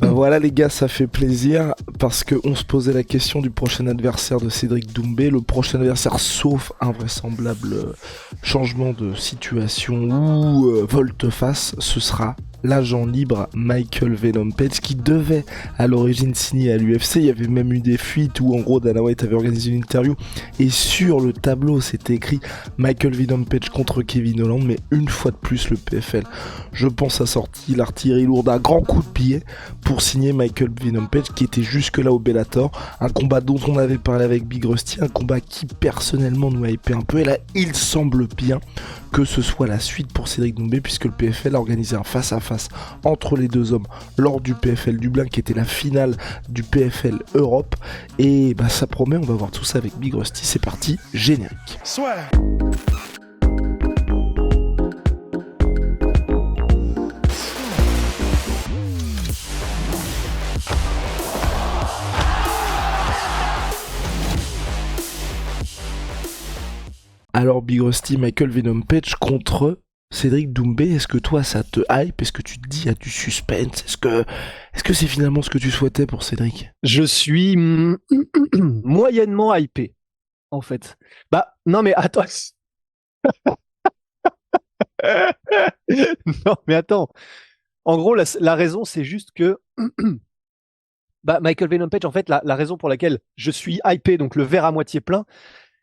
Bah voilà les gars, ça fait plaisir parce qu'on se posait la question du prochain adversaire de Cédric Doumbé. Le prochain adversaire, sauf un vraisemblable changement de situation ou volte-face, ce sera l'agent libre Michael Venom Page qui devait à l'origine signer à l'UFC. Il y avait même eu des fuites où en gros Dana White avait organisé une interview et sur le tableau c'était écrit Michael Venom Page contre Kevin Holland, mais une fois de plus le PFL, je pense, a sorti l'artillerie lourde à grands coups de pied pour signer Michael Venom Page qui était jusque là au Bellator, un combat dont on avait parlé avec Big Rusty, un combat qui personnellement nous a hypé un peu, et là il semble bien que ce soit la suite pour Cédric Doumbé puisque le PFL a organisé un face-à-face entre les deux hommes lors du PFL Dublin qui était la finale du PFL Europe, et bah ça promet, on va voir tout ça avec Big Rusty. C'est parti, générique. Soit. Alors Big Rusty, Michael Venom Page contre Cédric Doumbé, est-ce que toi ça te hype? Est-ce que tu te dis il y a du suspense? Est-ce que c'est finalement ce que tu souhaitais pour Cédric? Je suis moyennement hypé, en fait. Bah, non mais attends. Non mais attends. En gros, la raison, c'est juste que Michael Venom Page, en fait, la raison pour laquelle je suis hypé, donc le verre à moitié plein,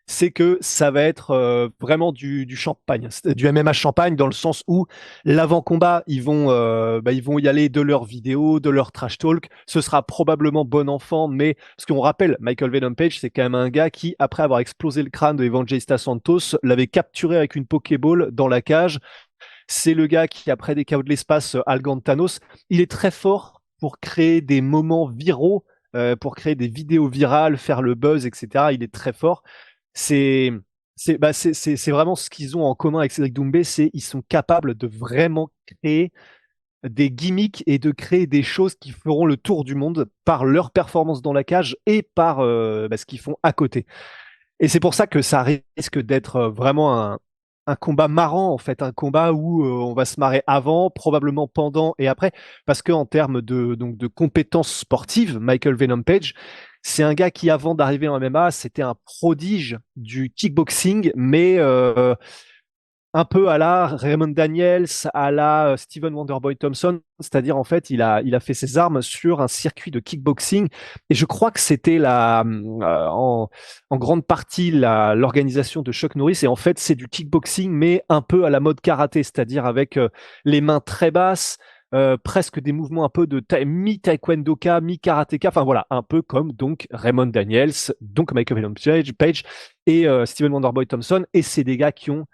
c'est que ça va être vraiment du champagne, du MMA champagne, dans le sens où l'avant-combat, ils vont y aller de leurs vidéos, de leur trash talk. Ce sera probablement bon enfant, mais parce qu'on rappelle, Michael Venom Page, c'est quand même un gars qui, après avoir explosé le crâne de Evangelista Santos, l'avait capturé avec une Pokéball dans la cage. C'est le gars qui, après des chaos de l'espace, Algan Thanos, il est très fort pour créer des moments viraux, pour créer des vidéos virales, faire le buzz, etc. Il est très fort. C'est c'est vraiment ce qu'ils ont en commun avec Cédric Doumbé, c'est ils sont capables de vraiment créer des gimmicks et de créer des choses qui feront le tour du monde par leur performance dans la cage et par ce qu'ils font à côté. Et c'est pour ça que ça risque d'être vraiment un combat marrant, en fait, un combat où on va se marrer avant, probablement pendant et après, parce que en termes de compétences sportives, Michael Venom Page, c'est un gars qui, avant d'arriver en MMA, c'était un prodige du kickboxing, mais un peu à la Raymond Daniels, à la Steven Wonderboy Thompson, c'est-à-dire en fait il a fait ses armes sur un circuit de kickboxing, et je crois que c'était en grande partie l'organisation de Chuck Norris, et en fait c'est du kickboxing mais un peu à la mode karaté, c'est-à-dire avec les mains très basses, presque des mouvements un peu de mi-taekwondoka, mi-karatéka, enfin voilà, un peu comme donc Raymond Daniels, donc Michael Venom Page et Steven Wonderboy Thompson, et c'est des gars qui ont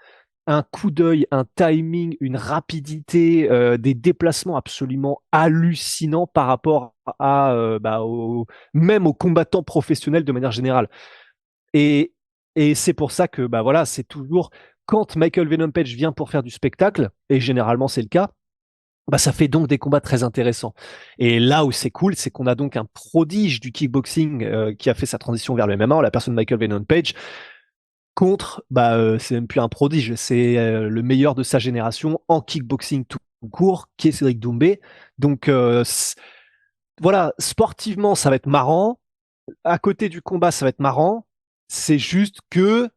un coup d'œil, un timing, une rapidité, des déplacements absolument hallucinants par rapport même aux combattants professionnels de manière générale. Et, et c'est pour ça que voilà, c'est toujours quand Michael Venom Page vient pour faire du spectacle, et généralement c'est le cas, ça fait donc des combats très intéressants. Et là où c'est cool, c'est qu'on a donc un prodige du kickboxing qui a fait sa transition vers le MMA, la personne de Michael Venom Page, contre, c'est même plus un prodige, c'est le meilleur de sa génération en kickboxing tout court, qui est Cédric Doumbé. Donc voilà, sportivement, ça va être marrant. À côté du combat, ça va être marrant. C'est juste que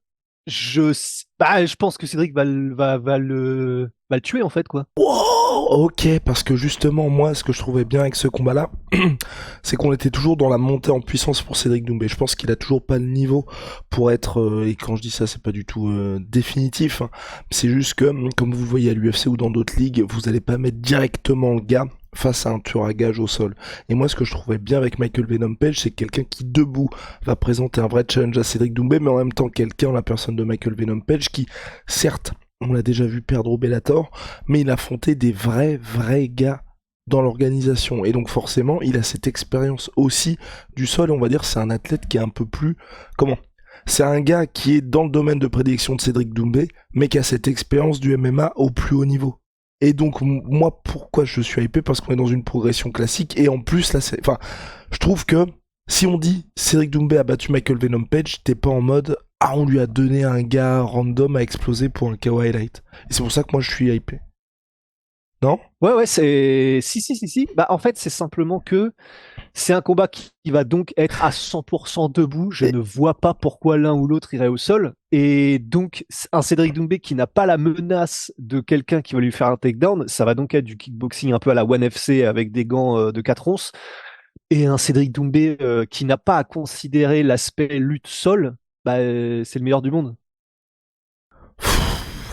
je pense que Cédric va le tuer, en fait, quoi. Wow, ok, parce que justement, moi, ce que je trouvais bien avec ce combat-là, c'est qu'on était toujours dans la montée en puissance pour Cédric Doumbé. Je pense qu'il a toujours pas le niveau pour être, et quand je dis ça, c'est pas du tout définitif, hein. C'est juste que, comme vous le voyez à l'UFC ou dans d'autres ligues, vous allez pas mettre directement le gars face à un tueur à gage au sol. Et moi, ce que je trouvais bien avec Michael Venom Page, c'est quelqu'un qui, debout, va présenter un vrai challenge à Cédric Doumbé, mais en même temps quelqu'un, la personne de Michael Venom Page, qui, certes, on l'a déjà vu perdre au Bellator, mais il a affronté des vrais gars dans l'organisation. Et donc forcément, il a cette expérience aussi du sol, et on va dire c'est un athlète qui est un peu plus... Comment ? C'est un gars qui est dans le domaine de prédilection de Cédric Doumbé, mais qui a cette expérience du MMA au plus haut niveau. Et donc, moi, pourquoi je suis hypé? Parce qu'on est dans une progression classique, et en plus, là, enfin, je trouve que si on dit Cédric Doumbé a battu Michael Venom Page, t'es pas en mode ah, on lui a donné un gars random à exploser pour un KO highlight. Et c'est pour ça que moi je suis hypé. Non? Ouais, si. Bah, en fait, c'est simplement que c'est un combat qui va donc être à 100% debout. Je Et ne vois pas pourquoi l'un ou l'autre irait au sol. Et donc, un Cédric Doumbé qui n'a pas la menace de quelqu'un qui va lui faire un takedown, ça va donc être du kickboxing un peu à la One FC avec des gants de 4 onces. Et un Cédric Doumbé qui n'a pas à considérer l'aspect lutte sol, bah, c'est le meilleur du monde.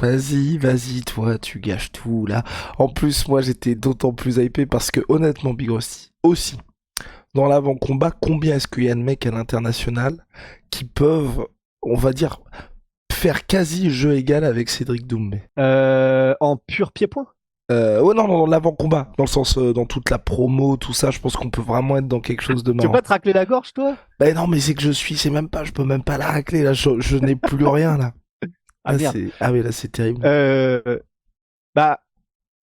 vas-y, toi, tu gâches tout là. En plus, moi, j'étais d'autant plus hypé parce que honnêtement, Big Rusty, aussi, dans l'avant-combat, combien est-ce qu'il y a de mecs à l'international qui peuvent, on va dire, faire quasi jeu égal avec Cédric Doumbé? En pur pied-point. Ouais, non, dans l'avant-combat, dans le sens, dans toute la promo, tout ça, je pense qu'on peut vraiment être dans quelque chose de Tu veux marrant. pas te racler la gorge, toi? Ben non, mais c'est que c'est même pas, je peux même pas la racler, là, je n'ai plus rien, là. Ah merde. Ah oui, là, c'est terrible. Euh, Bah,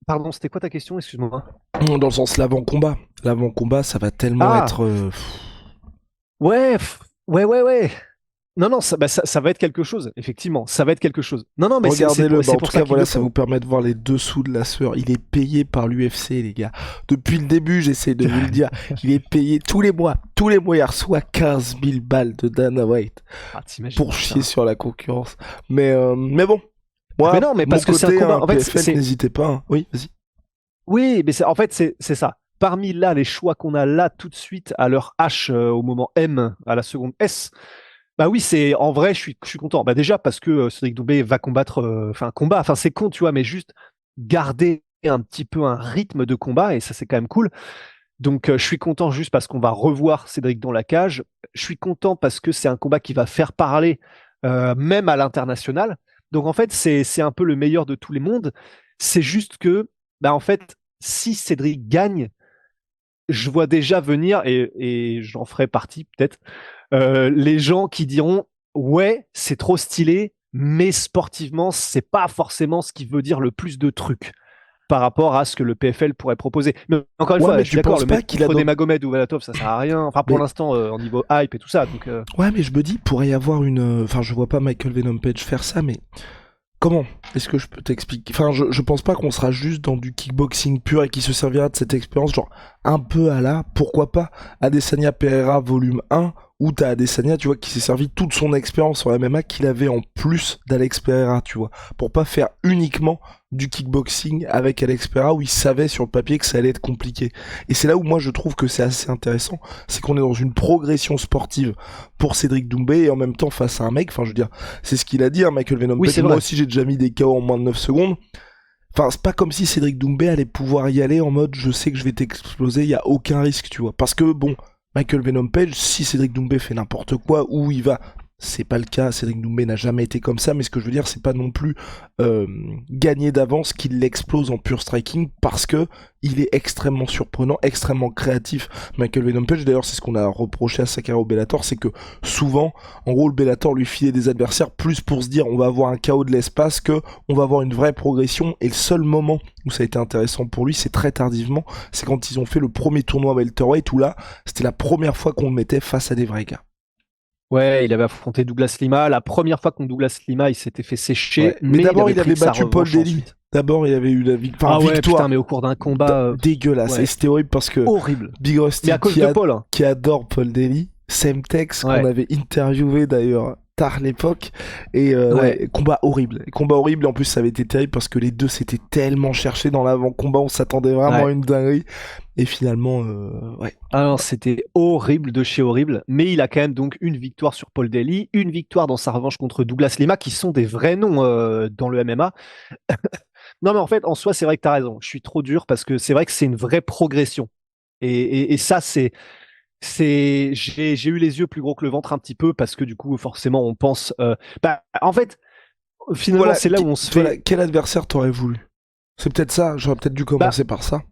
pardon, c'était quoi ta question? Excuse-moi. Dans le sens l'avant-combat. L'avant-combat, ça va tellement Ah, être. ouais, ouais. Non, non, ça va être quelque chose, effectivement. Ça va être quelque chose. Non, non, mais Regardez-le, bah c'est en tout pour ça cas qu'ils voilà, le ça vous font. permet de voir les dessous de la sueur. Il est payé par l'UFC les gars. Depuis le début, j'essaie de vous le dire, il est payé tous les mois. Tous les mois, il reçoit 15 000 balles de Dana White Ah, t'imagines, pour chier putain. sur la concurrence. Mais bon, Mais moi, non, mais mon parce que c'est un côté, combat. hein, En fait, PFL, n'hésitez pas, hein. Oui, vas-y. oui, mais en fait, c'est ça. Parmi là, les choix qu'on a là tout de suite à l'heure H, au moment M, à la seconde S, bah oui, c'est en vrai, je suis content. Bah déjà parce que Cédric Doumbé va combattre, enfin combat, enfin c'est con, tu vois, mais juste garder un petit peu un rythme de combat et ça c'est quand même cool. Donc je suis content juste parce qu'on va revoir Cédric dans la cage. Je suis content parce que c'est un combat qui va faire parler même à l'international. Donc en fait c'est un peu le meilleur de tous les mondes. C'est juste que bah en fait si Cédric gagne, je vois déjà venir et j'en ferai partie peut-être les gens qui diront ouais, c'est trop stylé, mais sportivement, c'est pas forcément ce qui veut dire le plus de trucs par rapport à ce que le PFL pourrait proposer. Mais encore une Ouais, fois, mais je suis tu d'accord, penses le pas mettre qu'il a contre des dans... Magomed ou Valatov, ça sert à rien. Enfin, pour Mais l'instant, au niveau hype et tout ça. Donc, ouais, mais je me dis, il pourrait y avoir une. Enfin, je vois pas Michael Venom Page faire ça, mais comment est-ce que je peux t'expliquer? Enfin, je pense pas qu'on sera juste dans du kickboxing pur et qui se servira de cette expérience, genre un peu à la, pourquoi pas, Adesanya Pereira volume 1, où t'as Adesanya, tu vois, qui s'est servi toute son expérience en MMA qu'il avait en plus d'Alex Pereira, tu vois, pour pas faire uniquement du kickboxing avec Alex Pereira où il savait sur le papier que ça allait être compliqué. Et c'est là où moi je trouve que c'est assez intéressant, c'est qu'on est dans une progression sportive pour Cédric Doumbé et en même temps face à un mec, enfin je veux dire, c'est ce qu'il a dit, hein, Michael Venom oui, Page. c'est Moi vrai. aussi, j'ai déjà mis des KO en moins de 9 secondes. Enfin, c'est pas comme si Cédric Doumbé allait pouvoir y aller en mode je sais que je vais t'exploser, il y a aucun risque, tu vois. Parce que bon, Michael Venom Page, si Cédric Doumbé fait n'importe quoi, où il va, c'est pas le cas. Cédric Doumbé n'a jamais été comme ça, mais ce que je veux dire, c'est pas non plus gagné d'avance qu'il l'explose en pur striking parce que il est extrêmement surprenant, extrêmement créatif. Michael Venom Page, d'ailleurs, c'est ce qu'on a reproché à sa carrière au Bellator, c'est que souvent, en gros, le Bellator lui filait des adversaires plus pour se dire on va avoir un chaos de l'espace que on va avoir une vraie progression. Et le seul moment où ça a été intéressant pour lui, c'est très tardivement, c'est quand ils ont fait le premier tournoi welterweight où là, c'était la première fois qu'on le mettait face à des vrais gars. Ouais, il avait affronté Douglas Lima. La première fois contre Douglas Lima, il s'était fait Ouais, sécher, mais mais il d'abord avait il avait pris sa battu Paul revanche Daly. ensuite. D'abord il avait eu la Ah ouais, putain, victoire mais au cours d'un combat, dégueulasse. Et ouais, c'était horrible parce que horrible. Big Mais à Rusty cause de Paul, hein. qui adore Paul Daly, Semtex qu'on Ouais, avait interviewé d'ailleurs tard l'époque et ouais. ouais, combat horrible et en plus ça avait été terrible parce que les deux s'étaient tellement cherchés dans l'avant-combat, on s'attendait vraiment à Ouais. une dinguerie et finalement ouais. Ah non, c'était horrible de chez horrible, mais il a quand même donc une victoire sur Paul Daly, une victoire dans sa revanche contre Douglas Lima, qui sont des vrais noms dans le MMA. Non, mais en fait, en soi, c'est vrai que tu as raison. Je suis trop dur parce que c'est vrai que c'est une vraie progression. Et ça, j'ai eu les yeux plus gros que le ventre un petit peu parce que du coup, forcément, on pense. Bah, en fait, finalement, Voilà, c'est là où on se voilà, fait. quel adversaire t'aurais voulu? C'est peut-être ça, j'aurais peut-être dû Bah, commencer par ça.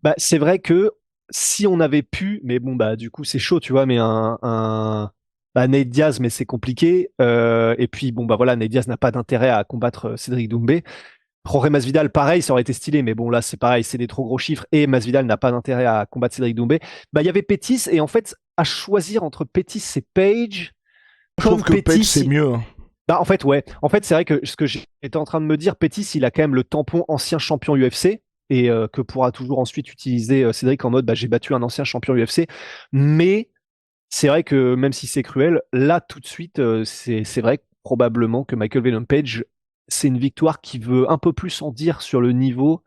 bah, c'est vrai que si on avait pu, mais bon, bah, du coup, c'est chaud, tu vois, mais bah, Nate Diaz, mais c'est compliqué. Et puis, bon, bah voilà, Nate Diaz n'a pas d'intérêt à combattre Cédric Doumbé. Jorge Masvidal, pareil, ça aurait été stylé, mais bon, là, c'est pareil, c'est des trop gros chiffres et Masvidal n'a pas d'intérêt à combattre Cédric Doumbé. Bah, il y avait Pettis et en fait, à choisir entre Pettis et Page, Je trouve comme que Page Pettis, c'est mieux, hein. Bah, en fait, ouais. En fait, c'est vrai que ce que j'étais en train de me dire, Pettis, il a quand même le tampon ancien champion UFC et que pourra toujours ensuite utiliser Cédric en mode bah, j'ai battu un ancien champion UFC. Mais c'est vrai que même si c'est cruel, là tout de suite, c'est vrai que probablement que Michael Venom Page, c'est une victoire qui veut un peu plus en dire sur le niveau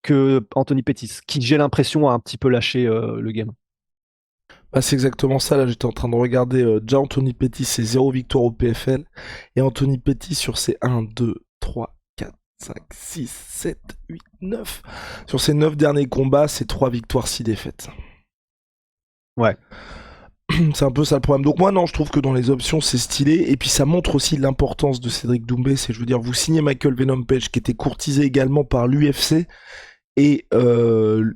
que Anthony Pettis, qui j'ai l'impression a un petit peu lâché le game. Bah, c'est exactement ça, là j'étais en train de regarder, déjà Anthony Pettis c'est 0 victoire au PFL, et Anthony Pettis sur ses 1, 2, 3, 4, 5, 6, 7, 8, 9, sur ses 9 derniers combats, c'est 3 victoires, 6 défaites. Ouais. C'est un peu ça le problème. Donc moi non, je trouve que dans les options c'est stylé, et puis ça montre aussi l'importance de Cédric Doumbé, c'est je veux dire, vous signez Michael Venom Page qui était courtisé également par l'UFC, et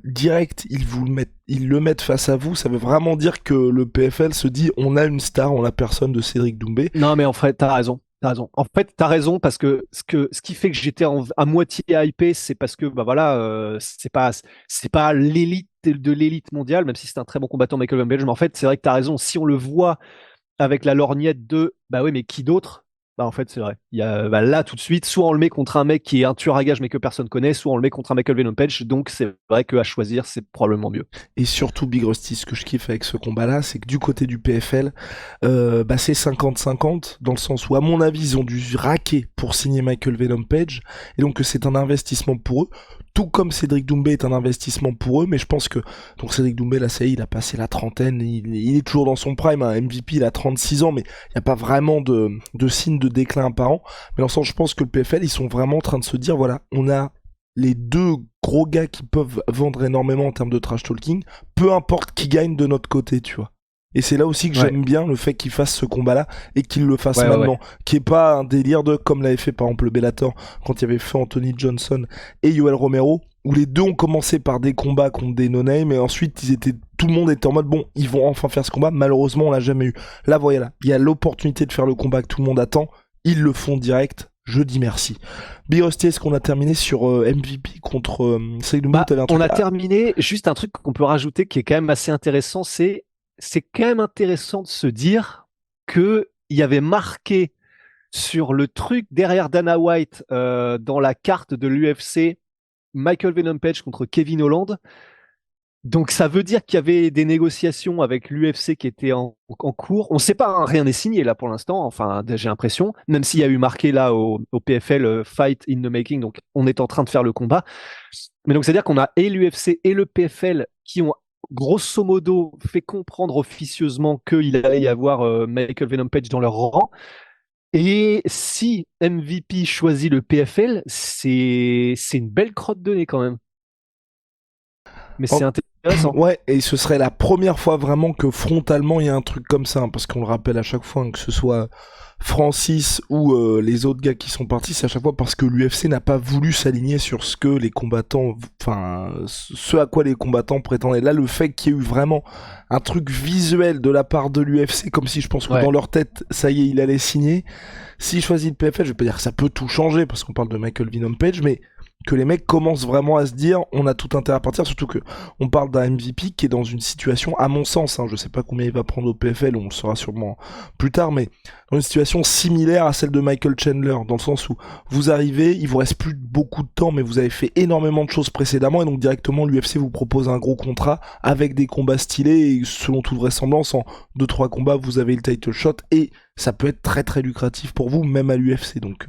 direct ils le mettent face à vous, ça veut vraiment dire que le PFL se dit on a une star en la personne de Cédric Doumbé. Non, mais en fait, t'as raison. T'as raison. En fait, t'as raison parce que ce qui fait que j'étais à moitié hypé, c'est parce que bah voilà, c'est pas l'élite de l'élite mondiale, même si c'est un très bon combattant Michael Van Belge. Mais en fait, c'est vrai que t'as raison. Si on le voit avec la lorgnette de bah oui, mais qui d'autre? Bah en fait, c'est vrai. Il y a bah, là tout de suite, soit on le met contre un mec qui est un tueur à gages mais que personne connaît, soit on le met contre un Michael Venom Page. Donc c'est vrai qu'à choisir, c'est probablement mieux. Et surtout Big Rusty, ce que je kiffe avec ce combat-là, c'est que du côté du PFL, bah c'est 50-50, dans le sens où à mon avis ils ont dû raquer pour signer Michael Venom Page, et donc que c'est un investissement pour eux, tout comme Cédric Doumbé est un investissement pour eux, mais je pense que donc Cédric Doumbé là ça y est, il a passé la trentaine, il est toujours dans son prime, hein, MVP il a 36 ans, mais il n'y a pas vraiment de signe de déclin apparent, mais dans le sens je pense que le PFL ils sont vraiment en train de se dire voilà, on a les deux gros gars qui peuvent vendre énormément en termes de trash talking, peu importe qui gagne de notre côté, tu vois. Et c'est là aussi que Ouais, j'aime bien le fait qu'il fasse ce combat-là et qu'il le fasse ouais, maintenant. ouais. Qui est pas un délire de, comme l'avait fait par exemple le Bellator, quand il y avait fait Anthony Johnson et Yoel Romero, où les deux ont commencé par des combats contre des no-name, et ensuite tout le monde était en mode bon, ils vont enfin faire ce combat, malheureusement on l'a jamais eu. Là, voilà, il y a l'opportunité de faire le combat que tout le monde attend, ils le font direct, je dis merci. Birosti, est-ce qu'on a terminé sur MVP contre Cédric Doumbé? Bah, T'avais un on truc a à... terminé. Juste un truc qu'on peut rajouter qui est quand même assez intéressant, c'est quand même intéressant de se dire que il y avait marqué sur le truc derrière Dana White dans la carte de l'UFC Michael Venom Page contre Kevin Holland. Donc ça veut dire qu'il y avait des négociations avec l'UFC qui étaient en cours. On ne sait pas, hein, rien n'est signé là pour l'instant. Enfin, j'ai l'impression, même s'il y a eu marqué là au PFL Fight in the Making, donc on est en train de faire le combat. Mais donc c'est-à-dire qu'on a et l'UFC et le PFL qui ont grosso modo fait comprendre officieusement qu'il allait y avoir Michael Venom Page dans leur rang. Et si MVP choisit le PFL, c'est une belle crotte de nez quand même. Mais c'est intéressant. Ouais, et ce serait la première fois vraiment que frontalement il y a un truc comme ça, hein, parce qu'on le rappelle à chaque fois, hein, que ce soit Francis ou les autres gars qui sont partis, c'est à chaque fois parce que l'UFC n'a pas voulu s'aligner sur ce que les combattants, enfin, ce à quoi les combattants prétendaient. Là, le fait qu'il y ait eu vraiment un truc visuel de la part de l'UFC, comme si je pense que Ouais. dans leur tête, ça y est, il allait signer. S'il choisit le PFL, je vais pas dire que ça peut tout changer, parce qu'on parle de Michael Venom Page, mais que les mecs commencent vraiment à se dire on a tout intérêt à partir, surtout que on parle d'un MVP qui est dans une situation, à mon sens, hein, je sais pas combien il va prendre au PFL, on le saura sûrement plus tard, mais dans une situation similaire à celle de Michael Chandler, dans le sens où vous arrivez, il vous reste plus beaucoup de temps, mais vous avez fait énormément de choses précédemment, et donc directement l'UFC vous propose un gros contrat avec des combats stylés, et selon toute vraisemblance, en 2-3 combats, vous avez le title shot, et ça peut être très très lucratif pour vous, même à l'UFC, donc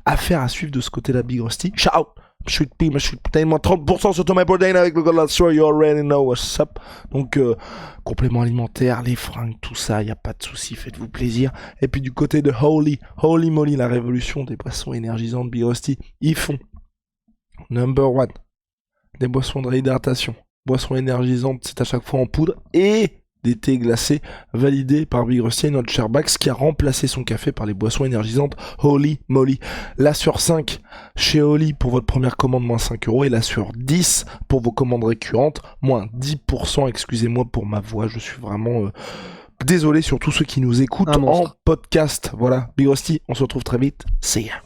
affaire à suivre de ce côté-là, Big Rusty. Shout out! Shoot P, shoot moi 30% sur Thomas Bourdain avec le Golden Story, you already know what's up. Donc, compléments alimentaires, les fringues, tout ça, y a pas de souci, faites-vous plaisir. Et puis du côté de Holy Moly, la révolution des boissons énergisantes, Big Rusty, ils font number one, des boissons de réhydratation, boissons énergisantes, c'est à chaque fois en poudre, et des thés glacés validés par Big Rusty et notre cher Bax qui a remplacé son café par les boissons énergisantes Holy Moly. Là sur 5 chez Holy pour votre première commande moins 5€, et là sur 10 pour vos commandes récurrentes moins 10%. Excusez-moi pour ma voix, je suis vraiment désolé sur tous ceux qui nous écoutent en podcast. Voilà, Big Rusty, on se retrouve très vite. See ya.